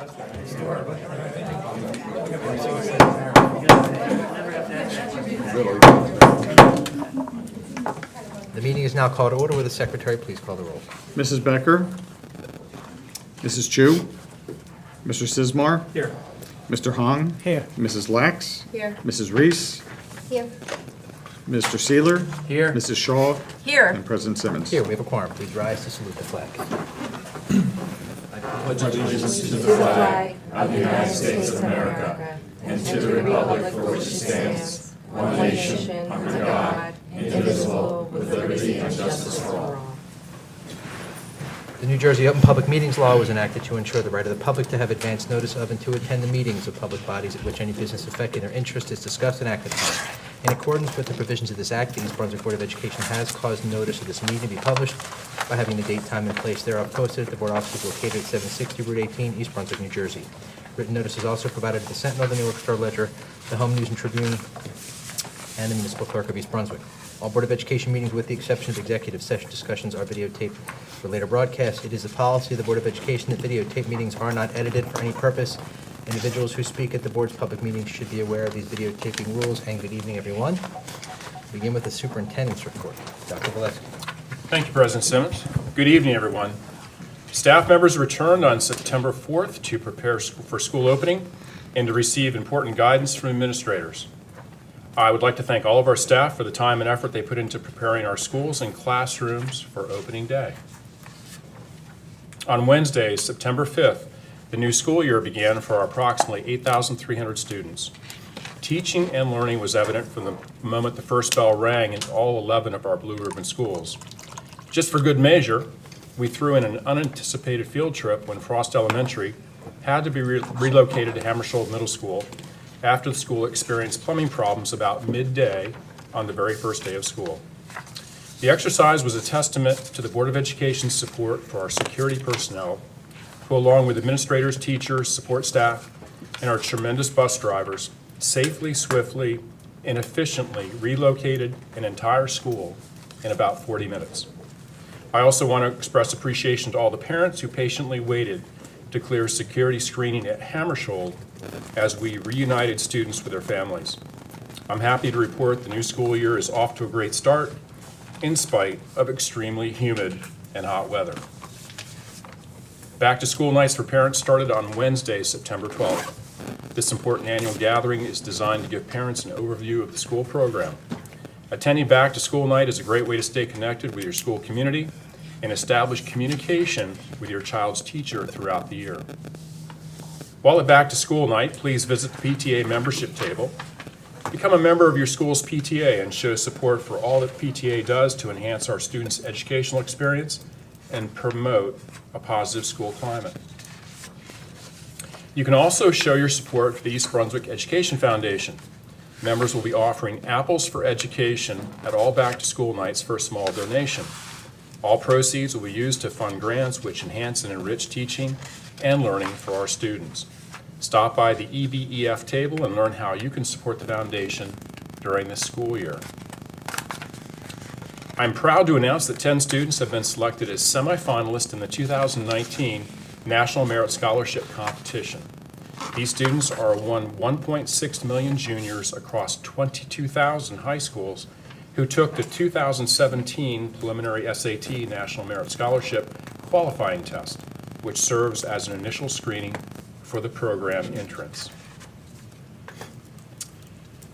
The meeting is now called to order. Will the secretary please call the roll? Mrs. Becker? Mrs. Chu? Mr. Sismar? Here. Mr. Hong? Here. Mrs. Lax? Here. Mrs. Reese? Here. Mr. Seeler? Here. Mrs. Shaw? Here. And President Simmons. Here, we have a quorum. Please rise to salute the flag. To the flag of the United States of America and to the republic for which it stands, one nation, under God, indivisible, with liberty and justice for all. The New Jersey Open Public Meetings Law was enacted to ensure the right of the public to have advance notice of and to attend the meetings of public bodies at which any business affecting their interest is discussed and acted upon. In accordance with the provisions of this Act, the East Brunswick Board of Education has caused notice of this meeting to be published by having the date, time, and place thereof posted at the board offices located at 760 Route 18, East Brunswick, New Jersey. Written notice is also provided to the Sentinel, the New York Star Ledger, the Home News and Tribune, and the Municipal Clerk of East Brunswick. All Board of Education meetings, with the exception of executive session discussions, are videotaped for later broadcast. It is the policy of the Board of Education that videotape meetings are not edited for any purpose. Individuals who speak at the board's public meetings should be aware of these videotaping rules. And good evening, everyone. Begin with the superintendent's report. Dr. Valesky. Thank you, President Simmons. Good evening, everyone. Staff members returned on September 4th to prepare for school opening and to receive important guidance from administrators. I would like to thank all of our staff for the time and effort they put into preparing our schools and classrooms for opening day. On Wednesday, September 5th, the new school year began for our approximately 8,300 students. Teaching and learning was evident from the moment the first bell rang in all 11 of our blue ribbon schools. Just for good measure, we threw in an unanticipated field trip when Frost Elementary had to be relocated to Hammersholt Middle School after the school experienced plumbing problems about midday on the very first day of school. The exercise was a testament to the Board of Education's support for our security personnel, who, along with administrators, teachers, support staff, and our tremendous bus drivers, safely, swiftly, and efficiently relocated an entire school in about 40 minutes. I also want to express appreciation to all the parents who patiently waited to clear security screening at Hammersholt as we reunited students with their families. I'm happy to report the new school year is off to a great start in spite of extremely humid and hot weather. Back to school nights for parents started on Wednesday, September 12th. This important annual gathering is designed to give parents an overview of the school program. Attending back to school night is a great way to stay connected with your school community and establish communication with your child's teacher throughout the year. While at back to school night, please visit the PTA membership table. Become a member of your school's PTA and show support for all that PTA does to enhance our students' educational experience and promote a positive school climate. You can also show your support for the East Brunswick Education Foundation. Members will be offering apples for education at all back-to-school nights for a small donation. All proceeds will be used to fund grants which enhance and enrich teaching and learning for our students. Stop by the EBEF table and learn how you can support the foundation during this school year. I'm proud to announce that 10 students have been selected as semifinalists in the 2019 National Merit Scholarship Competition. These students are one 1.6 million juniors across 22,000 high schools who took the 2017 preliminary SAT National Merit Scholarship qualifying test, which serves as an initial screening for the program entrance.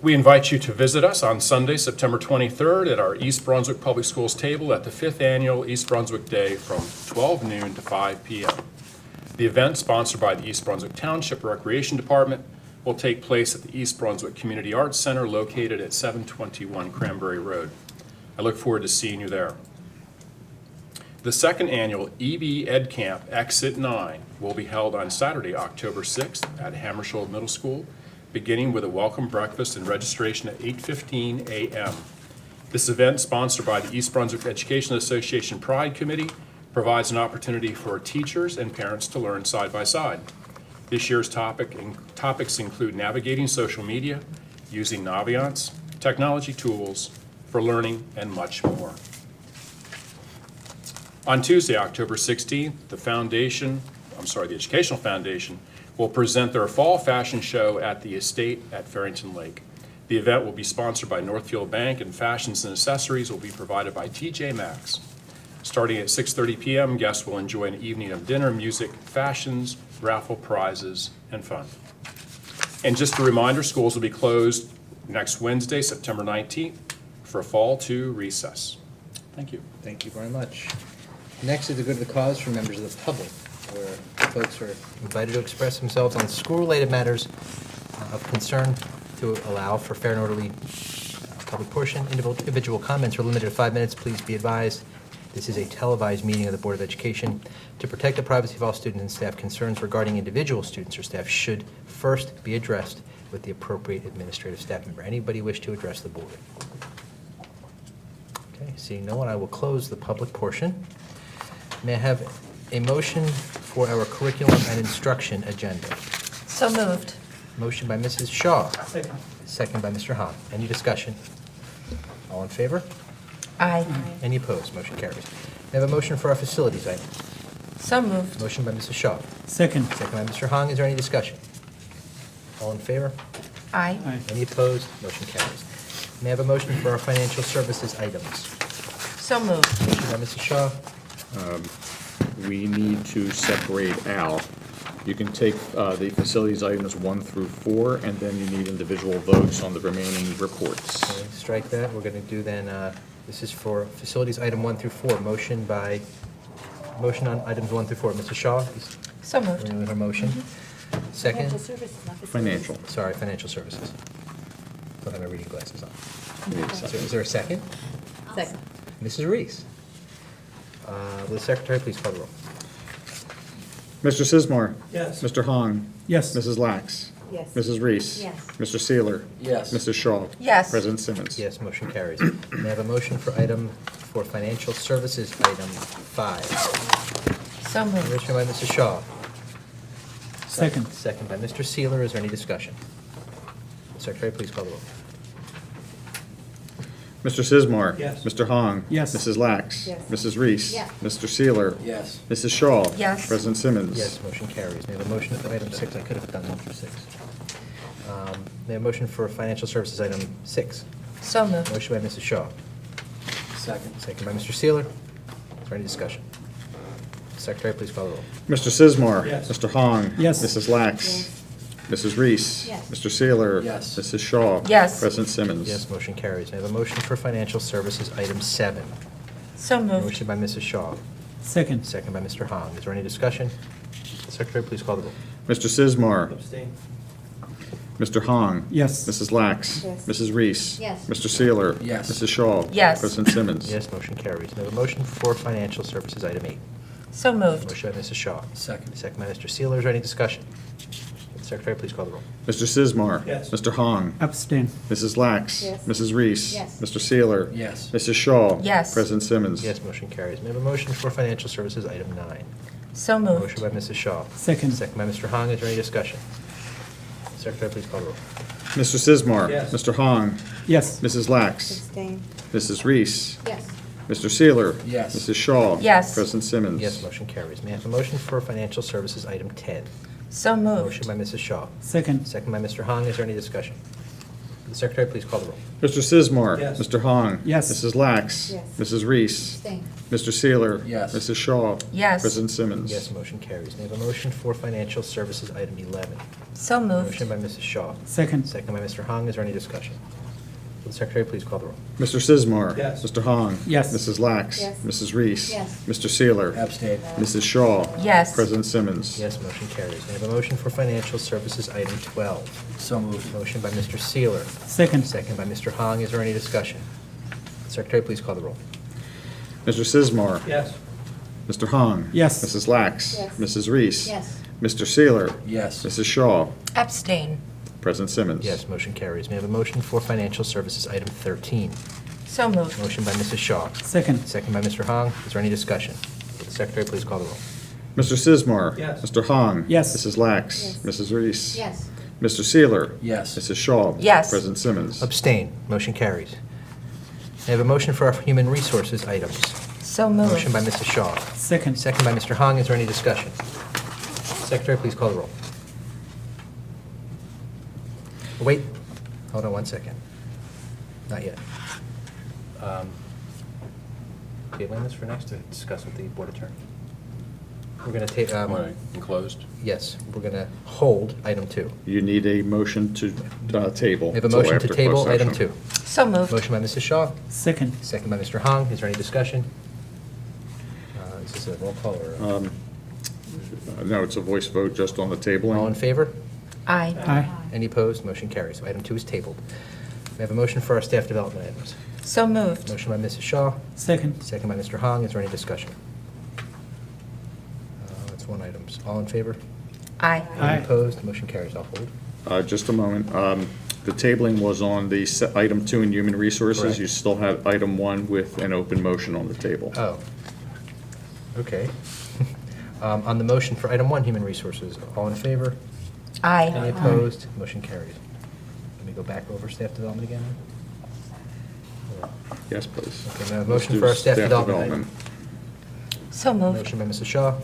We invite you to visit us on Sunday, September 23rd at our East Brunswick Public Schools table at the 5th Annual East Brunswick Day from 12 noon to 5 p.m. The event, sponsored by the East Brunswick Township Recreation Department, will take place at the East Brunswick Community Arts Center located at 721 Cranberry Road. I look forward to seeing you there. The second annual EB Ed Camp Exit 9 will be held on Saturday, October 6th at Hammersholt Middle School, beginning with a welcome breakfast and registration at 8:15 a.m. This event, sponsored by the East Brunswick Education Association Pride Committee, provides an opportunity for teachers and parents to learn side by side. This year's topics include navigating social media, using Naviance, technology tools for learning, and much more. On Tuesday, October 16th, the Educational Foundation will present their fall fashion show at the Estate at Farrington Lake. The event will be sponsored by Northfield Bank, and fashions and accessories will be provided by TJ Maxx. Starting at 6:30 p.m., guests will enjoy an evening of dinner, music, fashions, raffle prizes, and fun. And just a reminder, schools will be closed next Wednesday, September 19th, for fall 2 recess. Thank you. Thank you very much. Next is the good of the cause for members of the public, where folks are invited to express themselves on school-related matters of concern to allow for fair and orderly public portion. Individual comments are limited to 5 minutes. Please be advised, this is a televised meeting of the Board of Education. To protect the privacy of all students and staff, concerns regarding individual students or staff should first be addressed with the appropriate administrative staff member. Anybody wish to address the board? Okay, seeing no one, I will close the public portion. May I have a motion for our curriculum and instruction agenda? So moved. Motion by Mrs. Shaw. Second. Second by Mr. Hahn. Any discussion? All in favor? Aye. Any opposed? Motion carries. May I have a motion for our facilities item? So moved. Motion by Mrs. Shaw. Second. Second by Mr. Hahn. Is there any discussion? All in favor? Aye. Aye. Any opposed? Motion carries. May I have a motion for our financial services items? So moved. Motion by Mrs. Shaw. We need to separate Al. You can take the facilities items 1 through 4, and then you need individual votes on the remaining reports. Okay, strike that. We're going to do then, this is for facilities item 1 through 4. Motion on items 1 through 4. Mrs. Shaw, is So moved. renewing her motion. Second, Financial. sorry, financial services. Don't have my reading glasses on. You need a Is second. there a second? Second. Mrs. Reese. Will the secretary please call the roll? Mr. Sizemore? Yes. Mr. Hahn? Yes. Mrs. Lax? Yes. Mrs. Reese? Yes. Mr. Seeler? Yes. Mrs. Shaw? Yes. President Simmons? Yes, motion carries. May I have a motion for financial services item 5? So moved. Motion by Mrs. Shaw. Second. Second by Mr. Seeler. Is there any discussion? Secretary, please call the roll. Mr. Sizemore? Yes. Mr. Hahn? Yes. Mrs. Lax? Yes. Mrs. Reese? Yes. Mr. Seeler? Yes. Mrs. Shaw? Yes. President Simmons? Yes, motion carries. May I have a motion for item 6? I could have done 1 through 6. May I have a motion for financial services item 6? So moved. Motion by Mrs. Shaw. Second. Second by Mr. Seeler. Is there any discussion? Secretary, please call the roll. Mr. Sizemore? Yes. Mr. Hahn? Yes. Mrs. Lax? Mrs. Reese? Yes. Mr. Seeler? Yes. Mrs. Shaw? Yes. President Simmons? Yes, motion carries. May I have a motion for financial services item 7? So moved. Motion by Mrs. Shaw. Second. Second by Mr. Hahn. Is there any discussion? Secretary, please call the roll. Mr. Sizemore? Abstain. Mr. Hahn? Yes. Mrs. Lax? Yes. Mrs. Reese? Yes. Mr. Seeler? Yes. Mrs. Shaw? Yes. President Simmons? Yes, motion carries. May I have a motion for financial services item 8? So moved. Motion by Mrs. Shaw. Second. Second by Mr. Seeler. Is there any discussion? Secretary, please call the roll. Mr. Sizemore? Yes. Mr. Hahn? Abstain. Mrs. Lax? Yes. Mrs. Reese? Yes. Mr. Seeler? Yes. Mrs. Shaw? Yes. President Simmons? Yes, motion carries. May I have a motion for financial services item 9? So Motion moved. by Mrs. Shaw. Second. Second by Mr. Hahn. Is there any discussion? Secretary, please call the roll. Mr. Sizemore? Yes. Mr. Hahn? Yes. Mrs. Lax? Abstain. Mrs. Reese? Yes. Mr. Seeler? Yes. Mrs. Shaw? Yes. President Simmons? Yes, motion carries. May I have a motion for financial services item 10? So Motion moved. by Mrs. Shaw. Second. Second by Mr. Hahn. Is there any discussion? Will the Secretary, please call the roll. Mr. Sizemore? Yes. Mr. Hahn? Yes. Mrs. Lax? Yes. Mrs. Reese? Abstain. Mr. Seeler? Yes. Mrs. Shaw? Yes. President Simmons? Yes, motion carries. May I have a motion for financial services item 11? So Motion moved. by Mrs. Shaw. Second. Second by Mr. Hahn. Is there any discussion? Will the Secretary please call the roll? Mr. Sizemore? Yes. Mr. Hahn? Yes. Mrs. Lax? Yes. Mrs. Reese? Yes. Mr. Seeler? Abstain. Mrs. Shaw? Yes. President Simmons? Yes, motion carries. May I have a motion for financial services item 12? So moved. Motion by Mr. Seeler. Second. Second by Mr. Hahn. Is there any discussion? Secretary, please call the roll. Mr. Sizemore? Yes. Mr. Hahn? Yes. Mrs. Lax? Yes. Mrs. Reese? Yes. Mr. Seeler? Yes. Mrs. Shaw? Abstain. President Simmons? Yes, motion carries. May I have a motion for financial services item 13? So moved. Motion by Mrs. Shaw. Second. Second by Mr. Hahn. Is there any discussion? Will the Secretary please call the roll? Mr. Sizemore? Yes. Mr. Hahn? Yes. Mrs. Lax? Yes. Mrs. Reese? Yes. Mr. Seeler? Yes. Mrs. Shaw? Yes. President Simmons? Abstain. Motion carries. May I have a motion for our human resources items? So moved. Motion by Mrs. Shaw. Second. Second by Mr. Hahn. Is there any discussion? Secretary, please call the roll. Wait, hold on one second. Not yet. Tabling this for next to discuss with the board attorney. We're going to take, Wait, enclosed? yes, we're going to hold item 2. You need a motion to table. We have a till motion after to table closed item session. 2. So moved. Motion by Mrs. Shaw, Second. second by Mr. Hong. Is there any discussion? Is this a roll call or? No, it's a voice vote just on the tabling. All in favor? Aye. Aye. Any opposed? Motion carries. So item 2 is tabled. We have a motion for our staff development items. So moved. Motion by Mrs. Shaw, Second. second by Mr. Hong. Is there any discussion? That's one item. All in favor? Aye. Aye. Any opposed? Motion carries. I'll hold. Just a moment. The tabling was on the item 2 in human resources. Correct. You still have item 1 with an open motion on the table. Oh. Okay. On the motion for item 1, human resources, all in favor? Any Aye. opposed? Motion carries. Let me go back over staff development again. Yes, please. Okay, may I have a Let's motion do for our staff development item? So moved. Motion by Mrs. Shaw,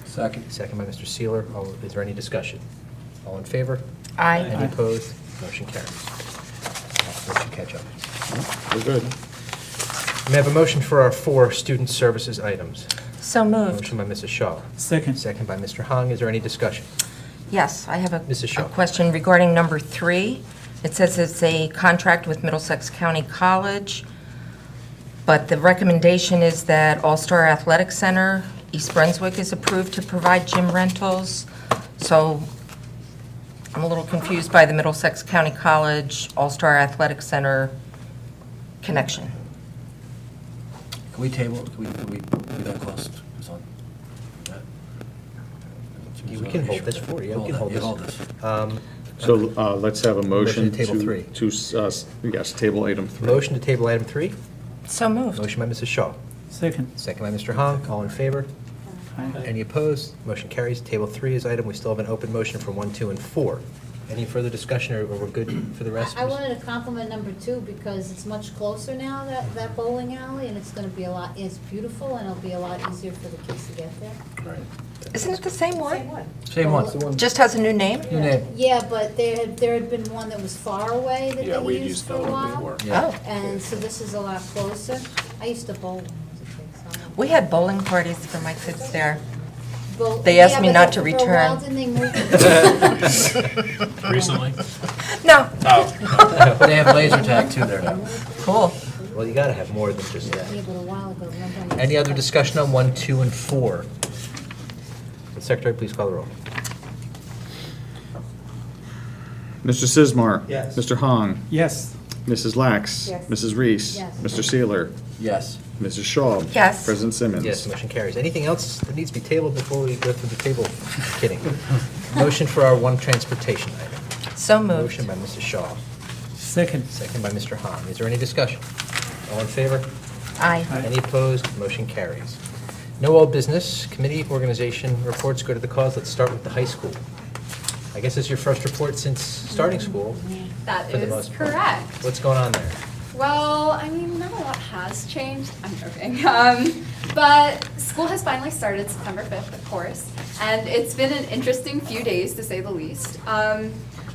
Second. second by Mr. Seeler. Is there any discussion? All in favor? Aye. Any opposed? Motion carries. I'll let you catch up. We're good. May I have a motion for our 4 student services items? So moved. Motion by Mrs. Shaw, Second. second by Mr. Hong. Is there any discussion? Yes, I have Mrs. Shaw. a question regarding number 3. It says it's a contract with Middlesex County College, but the recommendation is that All-Star Athletic Center, East Brunswick, is approved to provide gym rentals. So I'm a little confused by the Middlesex County College All-Star Athletic Center connection. Can we table, can we be that close? It's on- Yeah, we can hold this for you. We can hold Yeah, this. hold this. So let's have a motion Motion to table 3. Yes, table item 3. Motion to table item 3. So moved. Motion by Mrs. Shaw, Second. second by Mr. Hong. All in favor? Aye. Any opposed? Motion carries. Table 3 is item. We still have an open motion for 1, 2, and 4. Any further discussion, or we're good for the rest? I wanted to compliment number 2 because it's much closer now, that bowling alley, and it's gonna be it's beautiful, and it'll be a lot easier for the kids to get there. Right. Isn't it the same one? Same one. Just has a new name? New name. Yeah, but there had been one that was far away that Yeah, they we've used used for that a one while. before. Yeah. Oh. And so this is a lot closer. I used to bowl when I was a kid, so. We had bowling parties for my kids there. Bowl- They asked yeah, me but not to for a while, return. didn't they move? Recently? No. Oh. They have laser tag too there now. Cool. Well, you got to have more than just that. Yeah, but a while ago, remember? I Any used other to- discussion on 1, 2, and 4? The Secretary, please call the roll. Mr. Sismar. Yes. Mr. Hong. Yes. Mrs. Lax. Yes. Mrs. Reese. Yes. Mr. Seeler. Yes. Mrs. Shaw. Yes. President Simmons. Yes, motion carries. Anything else that needs to be tabled before we go through the table? Kidding. Motion for our 1 transportation item. So moved. Motion by Mrs. Shaw, Second. second by Mr. Hahn. Is there any discussion? All in favor? Aye. Aye. Any opposed? Motion carries. No old business. Committee organization reports go to the cause. Let's start with the high school. I guess it's your first report since starting school, That for the is most part. correct. What's going on there? Well, I mean, not a lot has changed. I'm joking. But school has finally started September 5th, of course, and it's been an interesting few days, to say the least.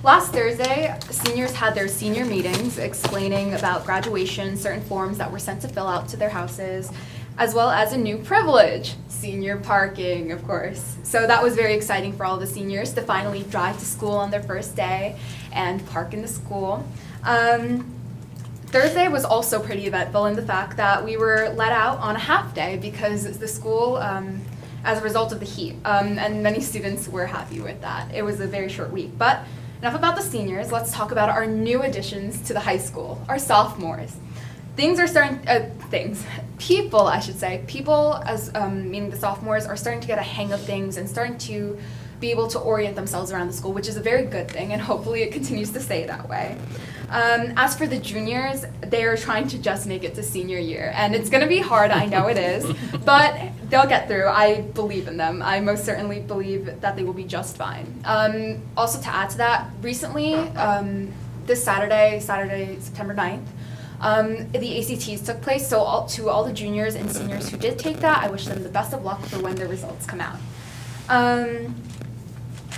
Last Thursday, seniors had their senior meetings explaining about graduation, certain forms that were sent to fill out to their houses, as well as a new privilege, senior parking, of course. So that was very exciting for all the seniors to finally drive to school on their first day and park in the school. Thursday was also pretty eventful in the fact that we were let out on a half day because the school, as a result of the heat, and many students were happy with that. It was a very short week. But enough about the seniors. Let's talk about our new additions to the high school, our sophomores. People, I should say, as meaning the sophomores, are starting to get a hang of things and starting to be able to orient themselves around the school, which is a very good thing, and hopefully it continues to stay that way. As for the juniors, they're trying to just make it to senior year, and it's going to be hard, I know it is, but they'll get through. I believe in them. I most certainly believe that they will be just fine. Also, to add to that, recently, this Saturday, September 9th, the ACTs took place, so to all the juniors and seniors who did take that, I wish them the best of luck for when their results come out.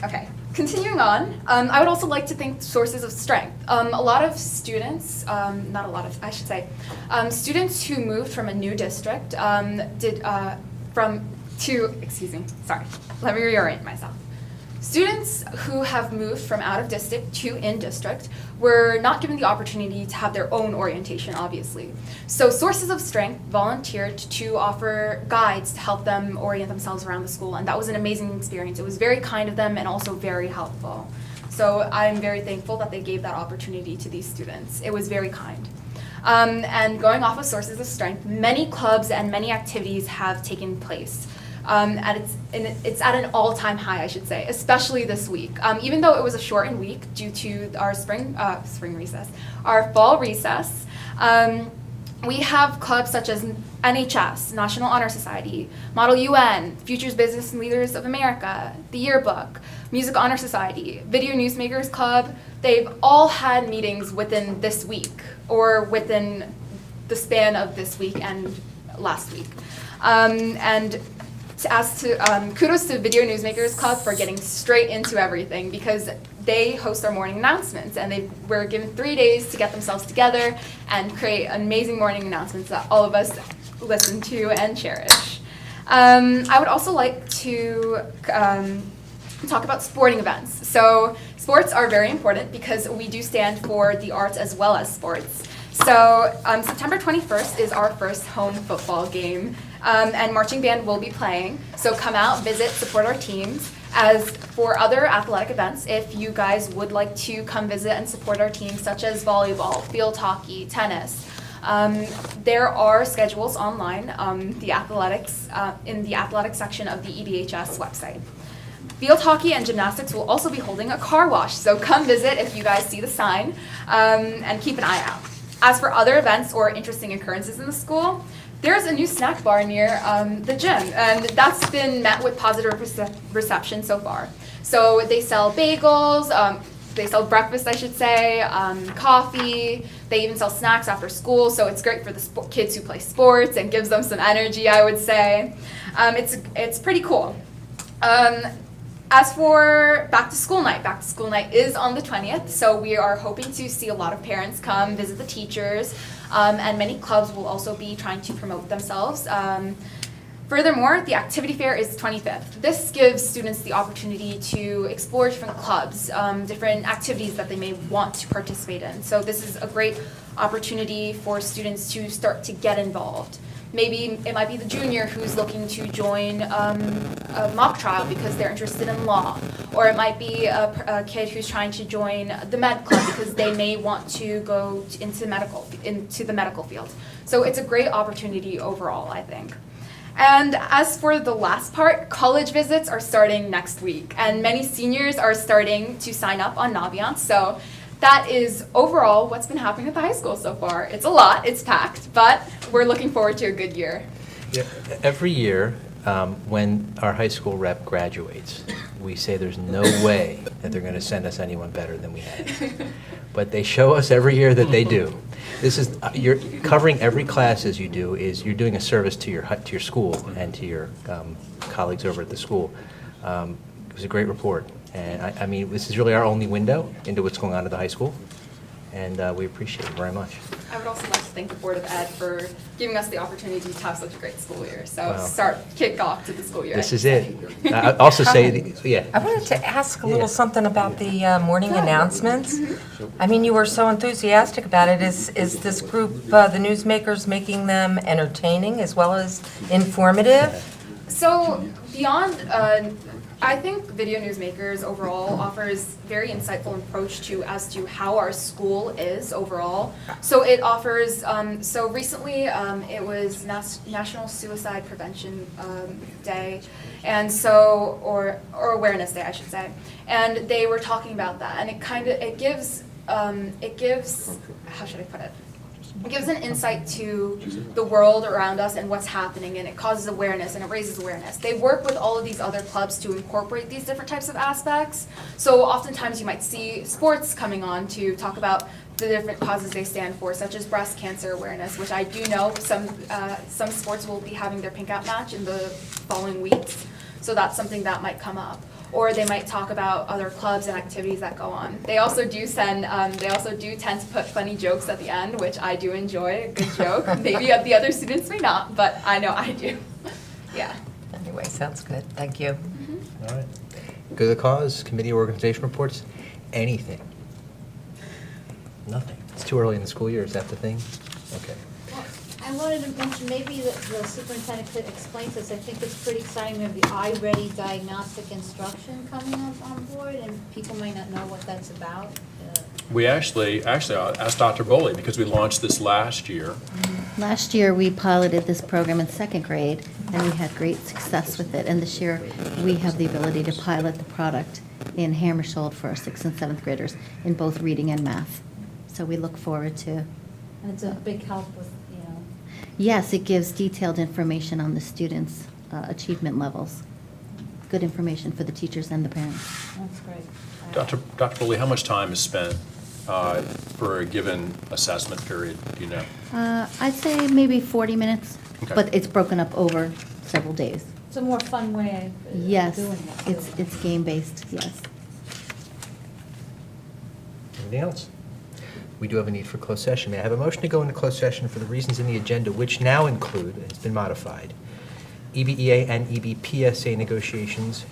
Okay, Continuing on, I would also like to thank Sources of Strength. A lot of students, not a lot of, I should say, students who moved from a new district excuse me, sorry, let me reorient myself. Students who have moved from out of district to in district were not given the opportunity to have their own orientation, obviously. So Sources of Strength volunteered to offer guides to help them orient themselves around the school, and that was an amazing experience. It was very kind of them and also very helpful. So I'm very thankful that they gave that opportunity to these students. It was very kind. And going off of Sources of Strength, many clubs and many activities have taken place. And it's at an all-time high, I should say, especially this week. Even though it was a shortened week due to our spring recess, our fall recess, we have clubs such as NHS, National Honor Society, Model UN, Futures Business Leaders of America, the Yearbook, Music Honor Society, Video Newsmakers Club. They've all had meetings within this week or within the span of this week and last week. Kudos to Video Newsmakers Club for getting straight into everything, because they host our morning announcements, and they were given 3 days to get themselves together and create amazing morning announcements that all of us listen to and cherish. I would also like to talk about sporting events. So sports are very important because we do stand for the arts as well as sports. So September 21st is our first home football game. And marching band will be playing. So come out, visit, support our teams. As for other athletic events, if you guys would like to come visit and support our teams, such as volleyball, field hockey, tennis, there are schedules online, the athletics in the athletics section of the EDHS website. Field hockey and gymnastics will also be holding a car wash, so come visit if you guys see the sign, and keep an eye out. As for other events or interesting occurrences in the school, there's a new snack bar near the gym, and that's been met with positive reception so far. So they sell bagels, they sell breakfast, I should say, coffee. They even sell snacks after school, so it's great for the kids who play sports and gives them some energy, I would say. It's pretty cool. As for back to school night is on the 20th, so we are hoping to see a lot of parents come visit the teachers, and many clubs will also be trying to promote themselves. Furthermore, the activity fair is 25th. This gives students the opportunity to explore different clubs, different activities that they may want to participate in. So this is a great opportunity for students to start to get involved. Maybe it might be the junior who's looking to join a mock trial because they're interested in law. Or it might be a kid who's trying to join the med club because they may want to go into the medical field. So it's a great opportunity overall, I think. And as for the last part, college visits are starting next week. And many seniors are starting to sign up on Naviance. So that is overall what's been happening at the high school so far. It's a lot, it's packed, but we're looking forward to a good year. Yeah, every year, when our high school rep graduates, we say there's no way that they're going to send us anyone better than we had. But they show us every year that they do. This is you're covering every class as you do. You're doing a service to your school and to your colleagues over at the school. It was a great report. And I mean, this is really our only window into what's going on at the high school, and we appreciate it very much. I would also like to thank the Board of Ed for giving us the opportunity to have such a great school year. So Wow. kick off to the school year. This is it. I also say, yeah. I wanted to ask a Yeah. little something about the morning announcements. I mean, you were so enthusiastic about it. Is this group, the newsmakers, making them entertaining as well as informative? So beyond, I think Video Newsmakers overall offers very insightful approach as to how our school is overall. So it offers, so recently it was National Suicide Prevention Day, and so, or Awareness Day, I should say. And they were talking about that, and it gives, how should I put it? It gives an insight to the world around us and what's happening, and it causes awareness and it raises awareness. They work with all of these other clubs to incorporate these different types of aspects. So oftentimes you might see sports coming on to talk about the different causes they stand for, such as breast cancer awareness, which I do know some sports will be having their pink out match in the following weeks. So that's something that might come up. or they might talk about other clubs and activities that go on. They also do tend to put funny jokes at the end, which I do enjoy, a good joke. Maybe the other students may not, but I know I do. Yeah. Anyway, sounds good. Thank you. All right. Good of the cause, committee organization reports, anything? Nothing. It's too early in the school year, is that the thing? Okay. I wanted to mention, maybe the superintendent could explain to us, I think it's pretty exciting, we have the iReady diagnostic instruction coming up on board, and people might not know what that's about. We actually, I'll ask Dr. Boley, because we launched this last year. Last year, we piloted this program in second grade, and we had great success with it. And this year, we have the ability to pilot the product in Hammersholt for our 6th and 7th graders in both reading and math. So we look forward to. And it's a big help with, Yes, it gives detailed information on the students' achievement levels. Good information for the teachers and the parents. that's great. Dr. Boley, how much time is spent for a given assessment period, do you know? I'd say maybe 40 minutes, Okay. but it's broken up over several days. It's a more fun way of Yes, doing it. too. it's game-based, yes. Anything else? We do have a need for closed session. May I have a motion to go into closed session for the reasons in the agenda, which now include, it's been modified, EBEA and EBPSA negotiations,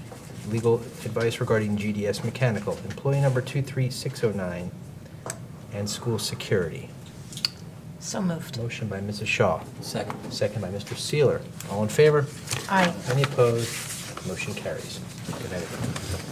legal advice regarding GDS mechanical, employee number 23609, and school security. So moved. Motion by Mrs. Shaw, Second. second by Mr. Seeler. All in favor? Aye. Any opposed? Motion carries. Good night, everyone.